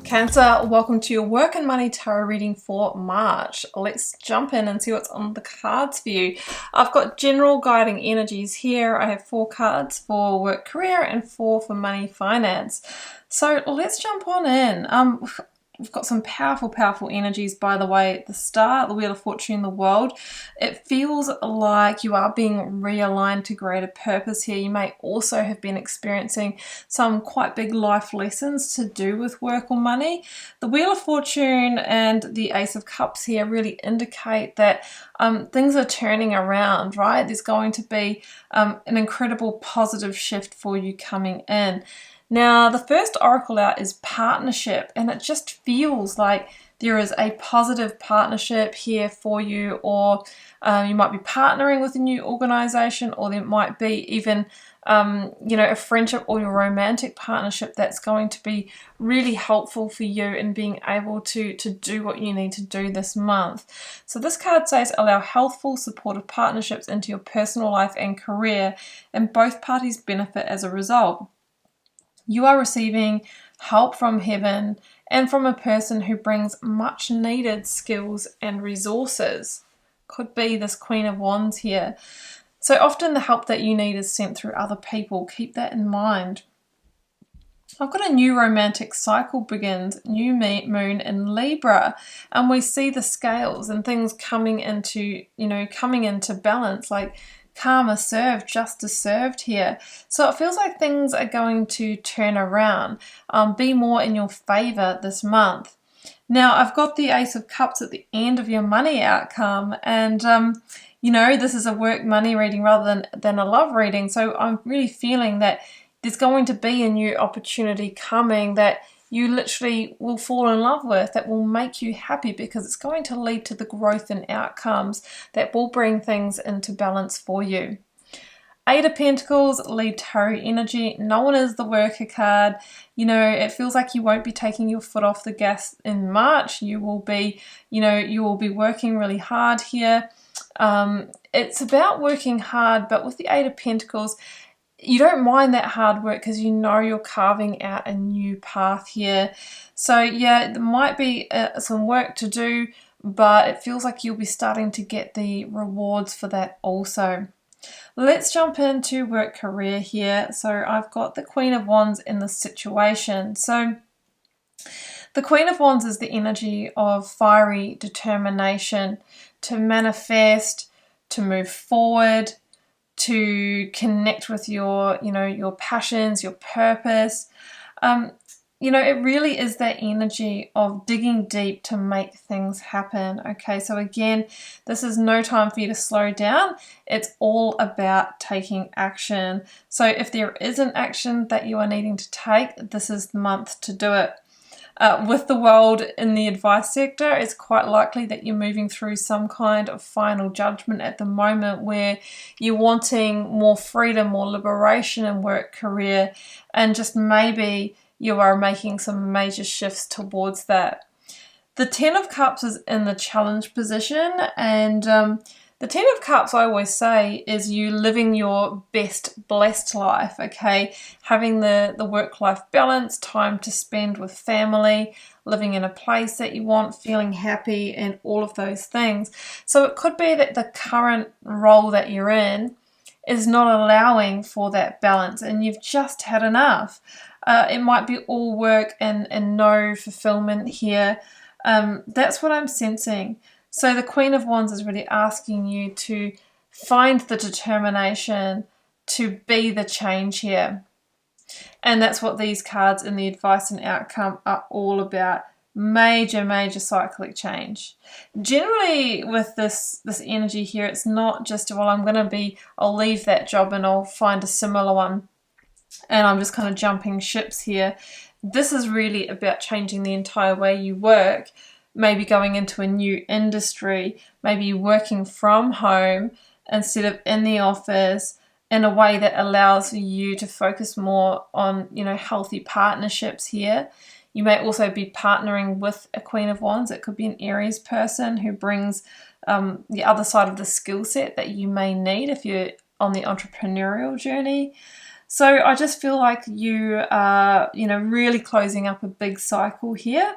Cancer, welcome to your work and money tarot reading for March. Let's jump in and see what's on the cards for you. I've got general guiding energies here. I have 4 cards for work, career, and 4 for money, finance. So let's jump on in. We've got some powerful, powerful energies, by the way, at the start, the Wheel of Fortune, the world. It feels like you are being realigned to greater purpose here. You may also have been experiencing some quite big life lessons to do with work or money. The Wheel of Fortune and the Ace of Cups here really indicate that things are turning around, right? There's going to be an incredible positive shift for you coming in. Now, the first oracle out is partnership, and it just feels like there is a positive partnership here for you, or you might be partnering with a new organization, or there might be even a friendship or your romantic partnership that's going to be really helpful for you in being able to do what you need to do this month. So this card says allow healthful, supportive partnerships into your personal life and career, and both parties benefit as a result. You are receiving help from heaven and from a person who brings much needed skills and resources. Could be this Queen of Wands here. So often the help that you need is sent through other people. Keep that in mind. I've got a new romantic cycle begins, new moon in Libra, and we see the scales and things coming into balance, like karma served, justice served here. So it feels like things are going to turn around, be more in your favor this month. Now, I've got the Ace of Cups at the end of your money outcome, and this is a work money reading rather than a love reading. So I'm really feeling that there's going to be a new opportunity coming that you literally will fall in love with, that will make you happy, because it's going to lead to the growth and outcomes that will bring things into balance for you. 8 of Pentacles, lead tarot energy. No one is the worker card. It feels like you won't be taking your foot off the gas in March. You will be working really hard here. It's about working hard, but with the 8 of Pentacles, you don't mind that hard work because you're carving out a new path here. So yeah, there might be some work to do, but it feels like you'll be starting to get the rewards for that also. Let's jump into work career here. So I've got the Queen of Wands in this situation. So the Queen of Wands is the energy of fiery determination to manifest, to move forward, to connect with your passions, your purpose. It really is that energy of digging deep to make things happen. Okay, so again, this is no time for you to slow down. It's all about taking action. So if there is an action that you are needing to take, this is the month to do it. With the world in the advice sector, it's quite likely that you're moving through some kind of final judgment at the moment where you're wanting more freedom, more liberation in work, career, and just maybe you are making some major shifts towards that. The 10 of Cups is in the challenge position, and the 10 of Cups, I always say, is you living your best blessed life, okay? Having the work-life balance, time to spend with family, living in a place that you want, feeling happy, and all of those things. So it could be that the current role that you're in is not allowing for that balance, and you've just had enough. It might be all work and no fulfillment here. That's what I'm sensing. So the Queen of Wands is really asking you to find the determination to be the change here. And that's what these cards in the advice and outcome are all about. Major, major cyclic change. Generally with this energy here, it's not just, I'll leave that job and I'll find a similar one and I'm just kind of jumping ships here. This is really about changing the entire way you work. Maybe going into a new industry, maybe working from home instead of in the office, in a way that allows you to focus more on, healthy partnerships here. You may also be partnering with a Queen of Wands. It could be an Aries person who brings the other side of the skill set that you may need if you're on the entrepreneurial journey. So I just feel like you are, really closing up a big cycle here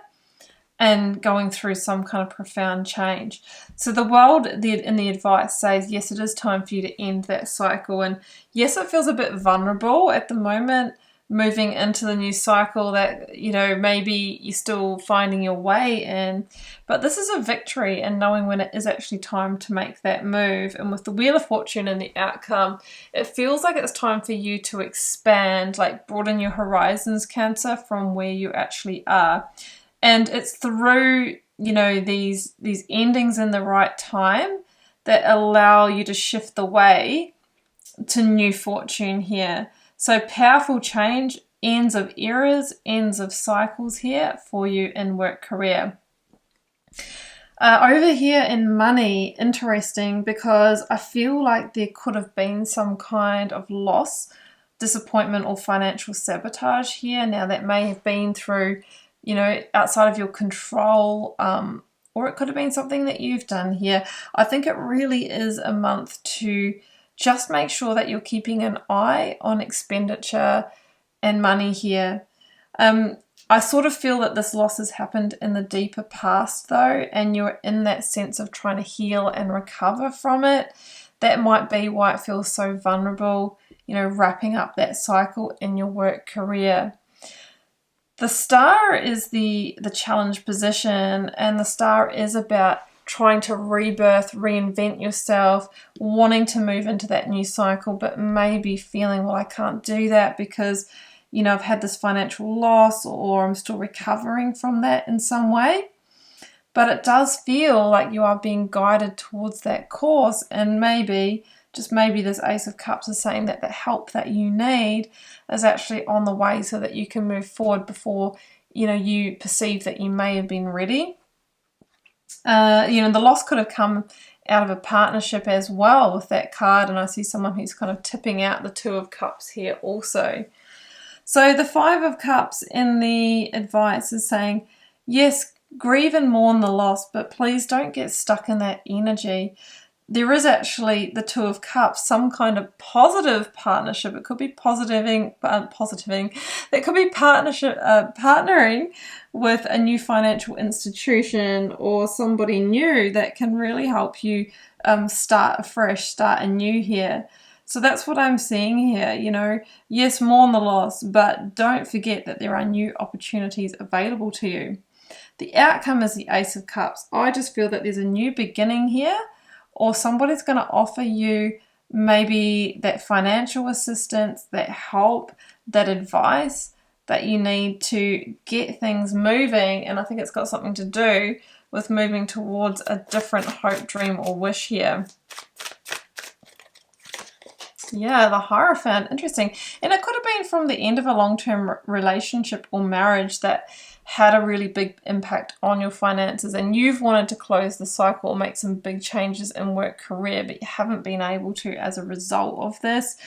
and going through some kind of profound change. So the world in the advice says, yes, it is time for you to end that cycle. And yes, it feels a bit vulnerable at the moment, moving into the new cycle that, maybe you're still finding your way in. But this is a victory in knowing when it is actually time to make that move. And with the Wheel of Fortune and the outcome, it feels like it's time for you to expand, like broaden your horizons, Cancer, from where you actually are. And it's through, these endings in the right time that allow you to shift the way to new fortune here. So powerful change, ends of eras, ends of cycles here for you in work career. Over here in money, interesting, because I feel like there could have been some kind of loss, disappointment, or financial sabotage here. Now that may have been through outside of your control, or it could have been something that you've done here. I think it really is a month to just make sure that you're keeping an eye on expenditure and money here. I sort of feel that this loss has happened in the deeper past though, and you're in that sense of trying to heal and recover from it. That might be why it feels so vulnerable, wrapping up that cycle in your work career. The Star is the challenge position, and the Star is about trying to rebirth, reinvent yourself, wanting to move into that new cycle, but maybe feeling, well, I can't do that because, I've had this financial loss, or I'm still recovering from that in some way. But it does feel like you are being guided towards that course, and maybe this Ace of Cups is saying that the help that you need is actually on the way so that you can move forward before, you perceive that you may have been ready. The loss could have come out of a partnership as well with that card, and I see someone who's kind of tipping out the Two of Cups here also. So the Five of Cups in the advice is saying, yes, grieve and mourn the loss, but please don't get stuck in that energy. There is actually the Two of Cups, some kind of positive partnership. It could be positiving. It could be partnering with a new financial institution or somebody new that can really help you start afresh, start anew here. So that's what I'm seeing here. Yes, mourn the loss, but don't forget that there are new opportunities available to you. The outcome is the Ace of Cups. I just feel that there's a new beginning here, or somebody's going to offer you maybe that financial assistance, that help, that advice that you need to get things moving. And I think it's got something to do with moving towards a different hope, dream, or wish here. Yeah, the Hierophant, interesting. And it could have been from the end of a long-term relationship or marriage that had a really big impact on your finances, and you've wanted to close the cycle or make some big changes in work career, but you haven't been able to as a result of this.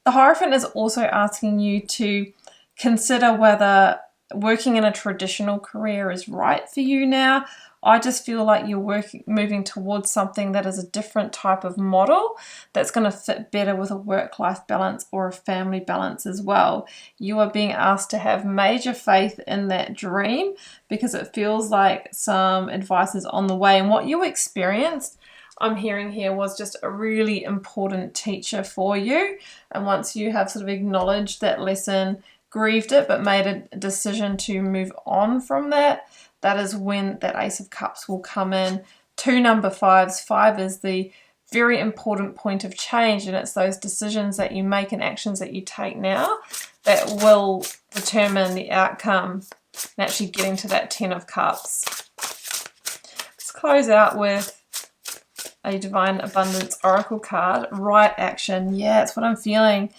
The Hierophant is also asking you to consider whether working in a traditional career is right for you now. I just feel like you're moving towards something that is a different type of model that's going to fit better with a work-life balance or a family balance as well. You are being asked to have major faith in that dream because it feels like some advice is on the way. And what you experienced, I'm hearing here, was just a really important teacher for you. And once you have sort of acknowledged that lesson, grieved it, but made a decision to move on from that, that is when that Ace of Cups will come in. Two number fives. 5 is the very important point of change, and it's those decisions that you make and actions that you take now that will determine the outcome and actually getting to that 10 of Cups. Let's close out with a Divine Abundance Oracle card. Right action. Yeah, that's what I'm feeling.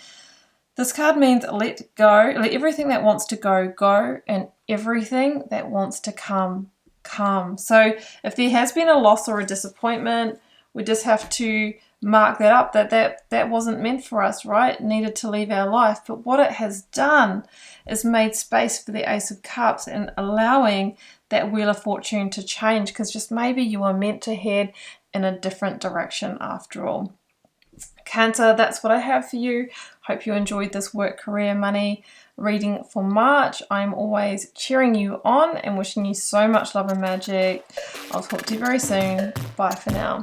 This card means let go, let everything that wants to go, go, and everything that wants to come, come. So if there has been a loss or a disappointment, we just have to mark that up, that wasn't meant for us, right? It needed to leave our life. But what it has done is made space for the Ace of Cups and allowing that Wheel of Fortune to change, because just maybe you were meant to head in a different direction after all. Cancer, that's what I have for you. Hope you enjoyed this work, career, money reading for March. I'm always cheering you on and wishing you so much love and magic. I'll talk to you very soon. Bye for now.